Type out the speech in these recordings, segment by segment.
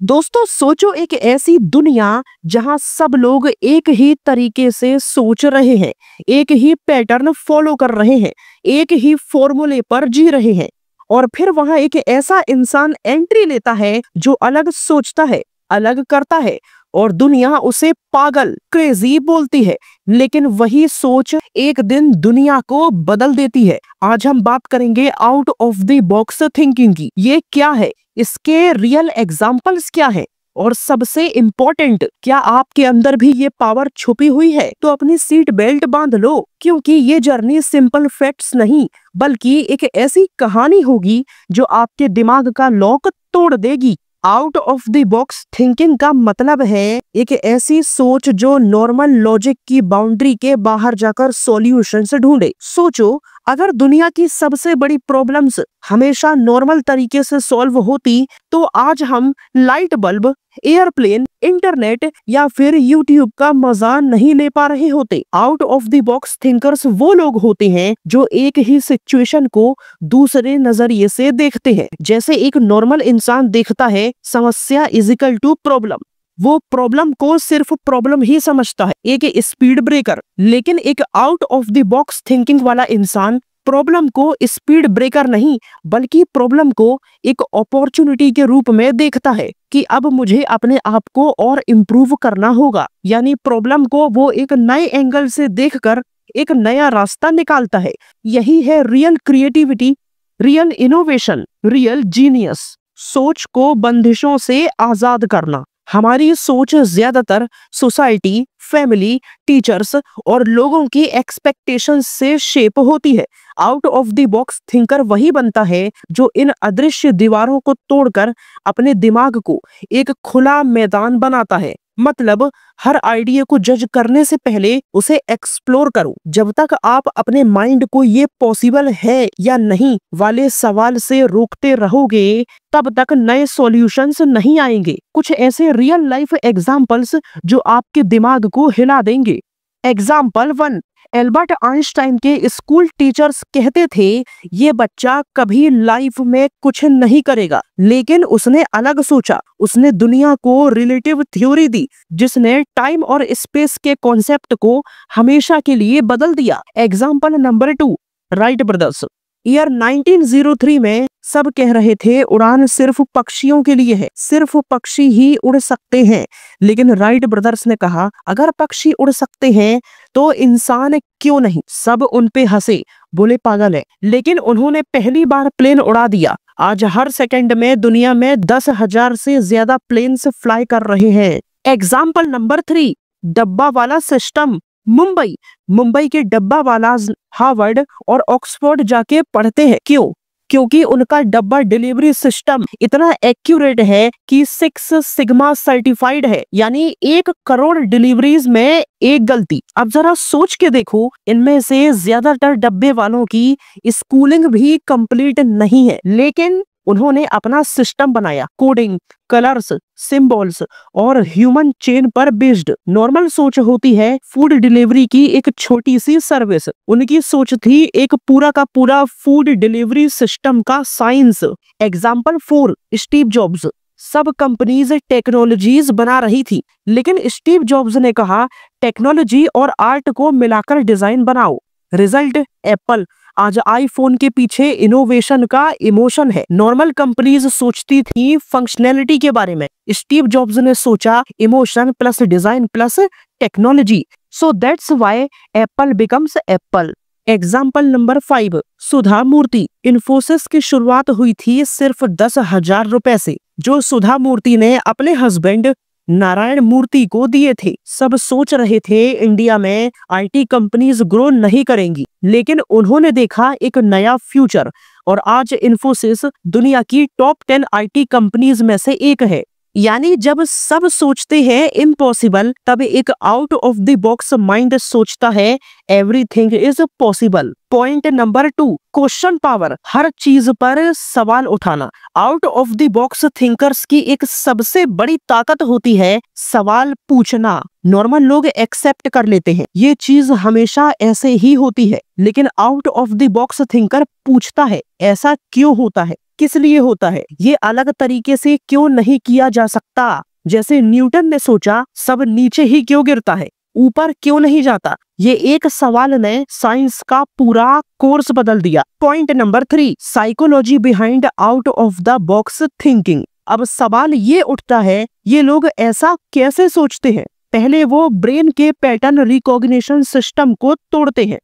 दोस्तों सोचो एक ऐसी दुनिया जहां सब लोग एक ही तरीके से सोच रहे हैं, एक ही पैटर्न फॉलो कर रहे हैं, एक ही फॉर्मूले पर जी रहे हैं। और फिर वहां एक ऐसा इंसान एंट्री लेता है जो अलग सोचता है, अलग करता है और दुनिया उसे पागल, क्रेजी बोलती है। लेकिन वही सोच एक दिन दुनिया को बदल देती है। आज हम बात करेंगे out of the box thinking की। ये क्या है, इसके रियल एग्जाम्पल्स क्या है और सबसे इम्पोर्टेंट, क्या आपके अंदर भी ये पावर छुपी हुई है? तो अपनी सीट बेल्ट बांध लो, क्योंकि ये जर्नी सिंपल फैक्ट्स नहीं बल्कि एक ऐसी कहानी होगी जो आपके दिमाग का लॉक तोड़ देगी। Out of the box thinking का मतलब है एक ऐसी सोच जो नॉर्मल लॉजिक की बाउंड्री के बाहर जाकर सॉल्यूशंस ढूंढे। सोचो, अगर दुनिया की सबसे बड़ी प्रॉब्लम्स हमेशा नॉर्मल तरीके से सॉल्व होती तो आज हम लाइट बल्ब, एयरप्लेन, इंटरनेट या फिर यूट्यूब का मजा नहीं ले पा रहे होते। Out of the box thinkers वो लोग होते हैं जो एक ही सिचुएशन को दूसरे नजरिए से देखते हैं। जैसे एक नॉर्मल इंसान देखता है समस्या इज इक्वल टू प्रॉब्लम, वो प्रॉब्लम को सिर्फ प्रॉब्लम ही समझता है, एक स्पीड ब्रेकर। लेकिन एक out of the box thinking वाला इंसान प्रॉब्लम को स्पीड ब्रेकर नहीं बल्कि प्रॉब्लम को एक अपॉर्चुनिटी के रूप में देखता है कि अब मुझे अपने आप को और इम्प्रूव करना होगा। यानी प्रॉब्लम को वो एक नए एंगल से देखकर एक नया रास्ता निकालता है। यही है real creativity, real innovation, real genius. सोच को बंदिशों से आजाद करना। हमारी सोच ज्यादातर सोसाइटी, फैमिली, टीचर्स और लोगों की एक्सपेक्टेशंस से शेप होती है। Out of the box thinker वही बनता है जो इन अदृश्य दीवारों को तोड़कर अपने दिमाग को एक खुला मैदान बनाता है। मतलब हर आइडिया को जज करने से पहले उसे एक्सप्लोर करो। जब तक आप अपने माइंड को ये पॉसिबल है या नहीं वाले सवाल से रोकते रहोगे तब तक नए सॉल्यूशंस नहीं आएंगे। कुछ ऐसे रियल लाइफ एग्जांपल्स जो आपके दिमाग को हिला देंगे। एग्जाम्पल 1, एल्बर्ट आइंस्टाइन के स्कूल टीचर्स कहते थे ये बच्चा कभी लाइफ में कुछ नहीं करेगा, लेकिन उसने अलग सोचा। उसने दुनिया को रिलेटिव थ्योरी दी जिसने टाइम और स्पेस के कॉन्सेप्ट को हमेशा के लिए बदल दिया। Example number 2, Wright brothers. Year 1903 में सब कह रहे थे उड़ान सिर्फ पक्षियों के लिए है, सिर्फ पक्षी ही उड़ सकते हैं। लेकिन राइट ब्रदर्स ने कहा अगर पक्षी उड़ सकते हैं तो इंसान क्यों नहीं। सब उन पे हंसे, बोले पागल है। लेकिन उन्होंने पहली बार प्लेन उड़ा दिया। आज हर सेकंड में दुनिया में 10,000 से ज्यादा प्लेन्स फ्लाई कर रहे हैं। एग्जाम्पल नंबर 3, डब्बा वाला सिस्टम। मुंबई के डब्बा वाला हार्वर्ड और ऑक्सफोर्ड जाके पढ़ते हैं। क्यों? क्योंकि उनका डब्बा डिलीवरी सिस्टम इतना एक्यूरेट है कि 6 सिग्मा सर्टिफाइड है, यानी 1 करोड़ डिलीवरीज में एक गलती। अब जरा सोच के देखो, इनमें से ज्यादातर डब्बे वालों की स्कूलिंग भी कंप्लीट नहीं है, लेकिन उन्होंने अपना सिस्टम बनाया, कोडिंग, कलर्स, सिंबल्स और ह्यूमन चेन पर बेस्ड। नॉर्मल सोच होती है फूड डिलीवरी की एक छोटी सी सर्विस, उनकी सोच थी एक पूरा का पूरा फूड डिलीवरी सिस्टम का साइंस। Example 4, Steve jobs. सब कंपनीज टेक्नोलॉजीज बना रही थी, लेकिन स्टीव जॉब्स ने कहा टेक्नोलॉजी और आर्ट को मिलाकर डिजाइन बनाओ। Result Apple. आज आईफोन के पीछे इनोवेशन का इमोशन है। नॉर्मल कंपनीज सोचती थी फंक्शनैलिटी के बारे में, स्टीव जॉब्स ने सोचा emotion plus design plus technology. So that's why Apple becomes Apple. Example number 5, सुधा मूर्ति। इन्फोसिस की शुरुआत हुई थी सिर्फ 10,000 रुपए से, जो सुधा मूर्ति ने अपने हस्बैंड नारायण मूर्ति को दिए थे। सब सोच रहे थे इंडिया में आईटी कंपनीज ग्रो नहीं करेंगी, लेकिन उन्होंने देखा एक नया फ्यूचर और आज इन्फोसिस दुनिया की टॉप 10 आईटी कंपनीज में से एक है। यानी जब सब सोचते हैं इम्पॉसिबल, तब एक out of the box mind सोचता है everything is possible. Point number 2, question power. हर चीज पर सवाल उठाना। Out of the box thinkers की एक सबसे बड़ी ताकत होती है सवाल पूछना। नॉर्मल लोग एक्सेप्ट कर लेते हैं ये चीज हमेशा ऐसे ही होती है, लेकिन out of the box thinker पूछता है ऐसा क्यों होता है, किस लिए होता है, ये अलग तरीके से क्यों नहीं किया जा सकता। जैसे न्यूटन ने सोचा सब नीचे ही क्यों गिरता है, ऊपर क्यों नहीं जाता। ये एक सवाल ने साइंस का पूरा कोर्स बदल दिया। Point number 3, psychology behind out of the box thinking. अब सवाल ये उठता है, ये लोग ऐसा कैसे सोचते हैं। पहले वो ब्रेन के पैटर्न रिकॉग्निशन सिस्टम को तोड़ते हैं।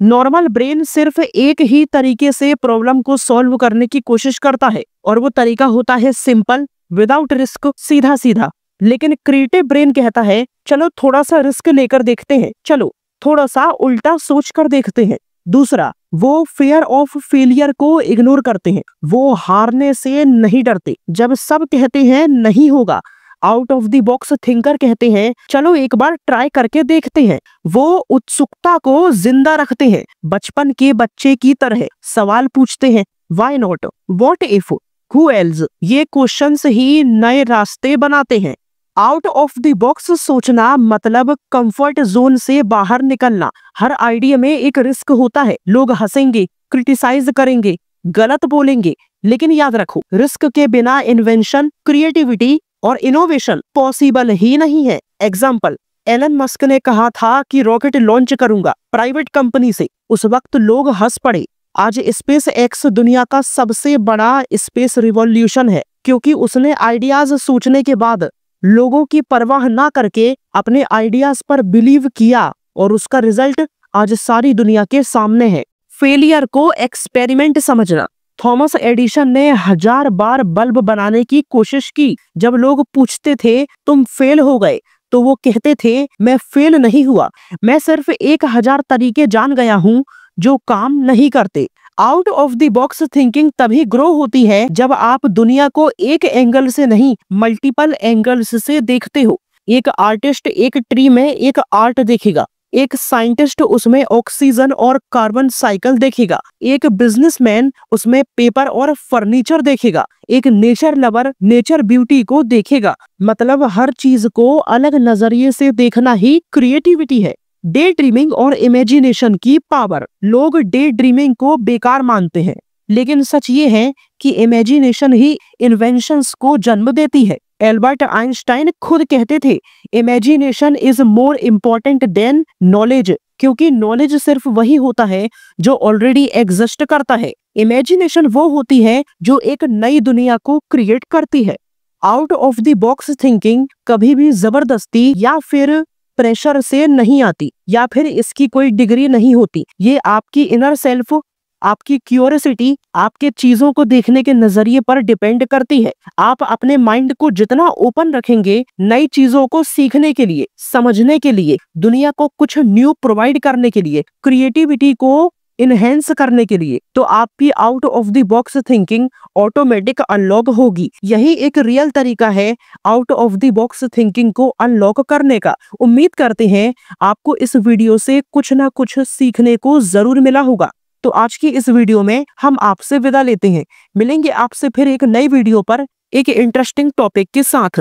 नॉर्मल ब्रेन सिर्फ एक ही तरीके से प्रॉब्लम को सॉल्व करने की कोशिश करता है और वो तरीका होता है सिंपल, विदाउट रिस्क, सीधा सीधा। लेकिन क्रिएटिव ब्रेन कहता है चलो थोड़ा सा रिस्क लेकर देखते हैं, चलो थोड़ा सा उल्टा सोच कर देखते हैं। दूसरा, वो फियर ऑफ फेलियर को इग्नोर करते हैं। वो हारने से नहीं डरते जब सब कहते हैं नहीं होगा। Out of the box thinker कहते हैं चलो एक बार ट्राई करके देखते हैं। वो उत्सुकता को जिंदा रखते हैं, बचपन के बच्चे की तरह सवाल पूछते हैं, why not, what if, who else. ये क्वेश्चंस ही नए रास्ते बनाते हैं। आउट ऑफ द बॉक्स सोचना मतलब कंफर्ट जोन से बाहर निकलना। हर आइडिया में एक रिस्क होता है। लोग हंसेंगे, क्रिटिसाइज करेंगे, गलत बोलेंगे, लेकिन याद रखो रिस्क के बिना इन्वेंशन, क्रिएटिविटी और इनोवेशन पॉसिबल ही नहीं है। एग्जाम्पल, एलन मस्क ने कहा था कि रॉकेट लॉन्च करूंगा प्राइवेट कंपनी से। उस वक्त लोग हंस पड़े। आज स्पेस एक्स दुनिया का सबसे बड़ा स्पेस रिवॉल्यूशन है, क्योंकि उसने आइडियाज सोचने के बाद लोगों की परवाह ना करके अपने आइडियाज पर बिलीव किया और उसका रिजल्ट आज सारी दुनिया के सामने है। फेलियर को एक्सपेरिमेंट समझना। थॉमस एडिसन ने 1000 बार बल्ब बनाने की कोशिश की। जब लोग पूछते थे तुम फेल हो गए, तो वो कहते थे मैं फेल नहीं हुआ, मैं सिर्फ 1000 तरीके जान गया हूँ जो काम नहीं करते। Out of the box thinking तभी ग्रो होती है जब आप दुनिया को एक एंगल से नहीं, मल्टीपल एंगल्स से देखते हो। एक आर्टिस्ट एक ट्री में एक आर्ट देखेगा, एक साइंटिस्ट उसमें ऑक्सीजन और कार्बन साइकिल देखेगा, एक बिजनेसमैन उसमें पेपर और फर्नीचर देखेगा, एक नेचर लवर नेचर ब्यूटी को देखेगा। मतलब हर चीज को अलग नजरिए से देखना ही क्रिएटिविटी है। डे ड्रीमिंग और इमेजिनेशन की पावर। लोग डे ड्रीमिंग को बेकार मानते हैं, लेकिन सच ये है कि इमेजिनेशन ही इन्वेंशंस को जन्म देती है। एल्बर्ट आइंस्टाइन खुद कहते थे imagination is more important then knowledge, क्योंकि नॉलेज सिर्फ वही होता है जो ऑलरेडी एग्जिस्ट करता है। इमेजिनेशन वो होती है जो एक नई दुनिया को क्रिएट करती है। Out of the box thinking कभी भी जबरदस्ती या फिर प्रेशर से नहीं आती, या फिर इसकी कोई डिग्री नहीं होती। ये आपकी इनर सेल्फ, आपकी क्यूरियोसिटी, आपके चीजों को देखने के नजरिए पर डिपेंड करती है। आप अपने माइंड को जितना ओपन रखेंगे नई चीजों को सीखने के लिए, समझने के लिए, दुनिया को कुछ न्यू प्रोवाइड करने के लिए, क्रिएटिविटी को इनहेंस करने के लिए, तो आपकी out of the box thinking automatic unlock होगी। यही एक रियल तरीका है out of the box thinking को अनलॉक करने का। उम्मीद करते हैं आपको इस वीडियो से कुछ ना कुछ सीखने को जरूर मिला होगा। तो आज की इस वीडियो में हम आपसे विदा लेते हैं। मिलेंगे आपसे फिर एक नई वीडियो पर एक इंटरेस्टिंग टॉपिक के साथ।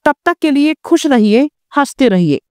तब तक के लिए खुश रहिए, हंसते रहिए।